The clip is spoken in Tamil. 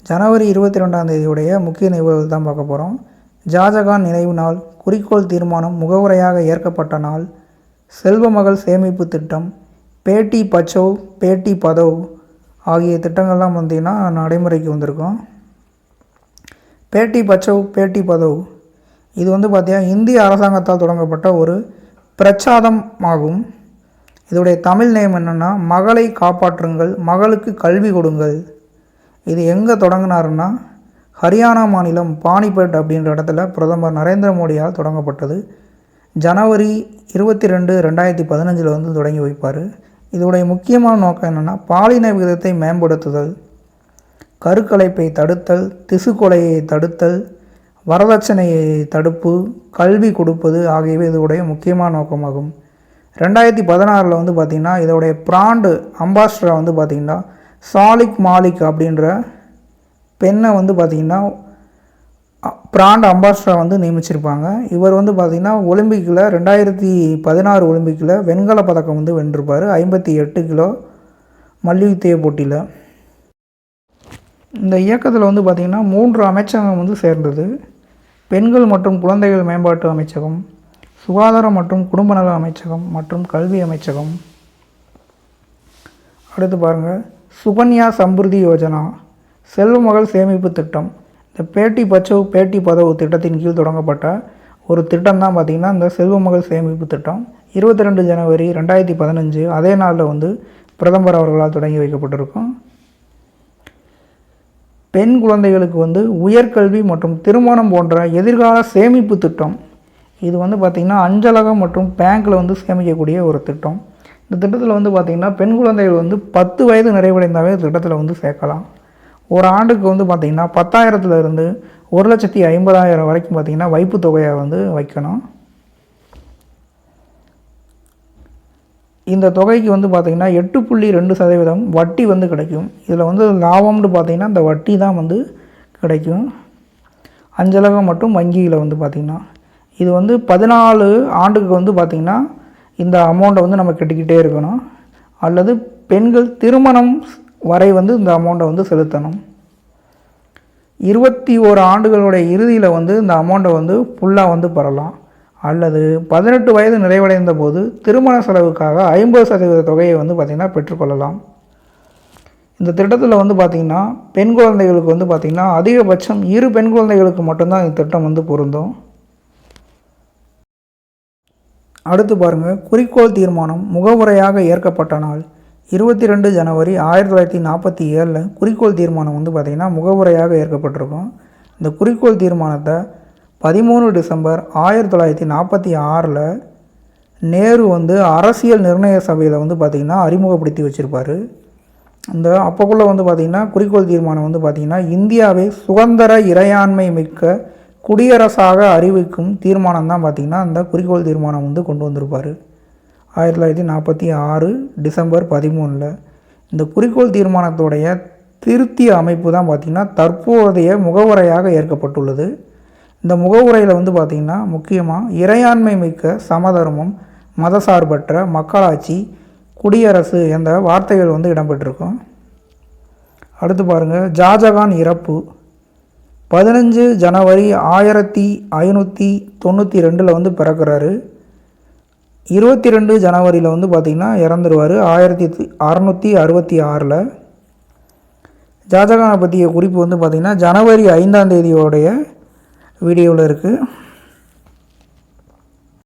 ஜனவரி 22ஆம் தேதியுடைய முக்கிய நிகழ்வுகள் தான் பார்க்க போகிறோம். ஷாஜகான் நினைவு நாள், குறிக்கோள் தீர்மானம் முகவுரையாக ஏற்கப்பட்ட நாள், செல்வமகள் சேமிப்பு திட்டம், பேட்டி பச்சாவ் பேட்டி பதாவ் ஆகிய திட்டங்கள்லாம் பார்த்திங்கன்னா நடைமுறைக்கு வந்திருக்கும். பேட்டி பச்சாவ் பேட்டி பதாவ் இது பார்த்திங்கன்னா இந்திய அரசாங்கத்தால் தொடங்கப்பட்ட ஒரு பிரச்சாரம் ஆகும். இதோடைய தமிழ் நேம் என்னென்னா, மகளை காப்பாற்றுங்கள், மகளுக்கு கல்வி கொடுங்கள். இது எங்கே தொடங்கினாருன்னா, ஹரியானா மாநிலம் பானிபட் அப்படின்ற இடத்துல பிரதமர் நரேந்திர மோடியால் தொடங்கப்பட்டது. ஜனவரி 22, 2015 தொடங்கி வைப்பார். இதோடைய முக்கியமான நோக்கம் என்னென்னா, பாலின விகிதத்தை மேம்படுத்துதல், கருக்கலைப்பை தடுத்தல், திசுக்கொலையை தடுத்தல், வரதட்சணையை தடுப்பு, கல்வி கொடுப்பது ஆகியவை இதோடைய முக்கியமான நோக்கமாகும். 2016 பார்த்திங்கன்னா இதோடைய பிராண்டு அம்பாஸ்டராக பார்த்திங்கன்னா சாலிக் மாலிக் அப்படின்ற பெண்ணை பார்த்திங்கன்னா பிராண்ட் அம்பாஸ்டராக நியமிச்சிருப்பாங்க. இவர் பார்த்திங்கன்னா ஒலிம்பிக்கில் 2016 ஒலிம்பிக்கில் வெண்கல பதக்கம் வென்றிருப்பார் 58 கிலோ மல்யுத்த போட்டியில். இந்த இயக்கத்தில் பார்த்திங்கன்னா 3 அமைச்சகம் சேர்ந்தது. பெண்கள் மற்றும் குழந்தைகள் மேம்பாட்டு அமைச்சகம், சுகாதாரம் மற்றும் குடும்ப நல அமைச்சகம் மற்றும் கல்வி அமைச்சகம். அடுத்து பாருங்கள், சுகன்யா சம்ருதி யோஜனா, செல்வமகள் சேமிப்பு திட்டம். இந்த பேட்டி பச்சாவ் பேட்டி பதாவ் திட்டத்தின் கீழ் தொடங்கப்பட்ட ஒரு திட்டம் தான் பார்த்திங்கன்னா இந்த செல்வமகள் சேமிப்பு திட்டம். 22 ஜனவரி 2015 அதே நாளில் பிரதமர் அவர்களால் தொடங்கி வைக்கப்பட்டிருக்கும். பெண் குழந்தைகளுக்கு உயர்கல்வி மற்றும் திருமணம் போன்ற எதிர்கால சேமிப்பு திட்டம். இது பார்த்திங்கன்னா அஞ்சலகம் மற்றும் பேங்க்கில் சேமிக்கக்கூடிய ஒரு திட்டம். இந்த திட்டத்தில் பார்த்திங்கன்னா பெண் குழந்தைகள் 10 வயது நிறைவடைந்தாவே திட்டத்தில் சேர்க்கலாம். ஒரு ஆண்டுக்கு பார்த்திங்கன்னா 10,000 1,50,000 வரைக்கும் பார்த்திங்கன்னா வைப்பு தொகையை வைக்கணும். இந்த தொகைக்கு பார்த்திங்கன்னா 8.2% வட்டி கிடைக்கும். இதில் லாபம்னு பார்த்திங்கன்னா இந்த வட்டி தான் கிடைக்கும். அஞ்சலகம் மற்றும் வங்கியில் பார்த்திங்கன்னா இது 14 ஆண்டுக்கு பார்த்திங்கன்னா இந்த அமௌண்ட்டை நம்ம கட்டிக்கிட்டே இருக்கணும். அல்லது பெண்கள் திருமணம் வரை இந்த அமௌண்ட்டை செலுத்தணும். 21 ஆண்டுகளுடைய இறுதியில் இந்த அமௌண்ட்டை ஃபுல்லாக பெறலாம். அல்லது 18 வயது நிறைவடைந்த போது திருமண செலவுக்காக 50% தொகையை பார்த்திங்கன்னா பெற்றுக்கொள்ளலாம். இந்த திட்டத்தில் பார்த்திங்கன்னா பெண் குழந்தைகளுக்கு பார்த்திங்கன்னா அதிகபட்சம் 2 பெண் குழந்தைகளுக்கு மட்டும்தான் இந்த திட்டம் பொருந்தும். அடுத்து பாருங்கள், குறிக்கோள் தீர்மானம் முகவுரையாக ஏற்கப்பட்ட நாள் 22 ஜனவரி 1947 குறிக்கோள் தீர்மானம் பார்த்திங்கன்னா முகவுரையாக ஏற்கப்பட்டிருக்கும். இந்த குறிக்கோள் தீர்மானத்தை 13 டிசம்பர் 1946 நேரு அரசியல் நிர்ணய சபையில் பார்த்திங்கன்னா அறிமுகப்படுத்தி வச்சுருப்பார். இந்த அப்போக்குள்ளே பார்த்திங்கன்னா குறிக்கோள் தீர்மானம் பார்த்திங்கன்னா இந்தியாவை சுதந்திர இறையாண்மை மிக்க குடியரசாக அறிவிக்கும் தீர்மானம் தான் பார்த்திங்கன்னா இந்த குறிக்கோள் தீர்மானம் கொண்டு வந்திருப்பார் 1946 டிசம்பர் 13. இந்த குறிக்கோள் தீர்மானத்தோடைய திருத்திய அமைப்பு தான் பார்த்திங்கன்னா தற்போதைய முகவுரையாக ஏற்கப்பட்டுள்ளது. இந்த முகவுரையில் பார்த்திங்கன்னா முக்கியமாக இறையாண்மை மிக்க சமதர்மம், மதசார்பற்ற மக்களாட்சி, குடியரசு என்ற வார்த்தைகள் இடம்பெற்றிருக்கும். அடுத்து பாருங்கள், ஷாஜகான் இறப்பு 15 ஜனவரி 1592 பிறக்கிறாரு. 22 ஜனவரியில் பார்த்திங்கன்னா இறந்துருவார் 1666. ஷாஜகானை பற்றிய குறிப்பு பார்த்திங்கன்னா ஜனவரி 5ஆம் தேதியோடைய வீடியோவில் இருக்குது.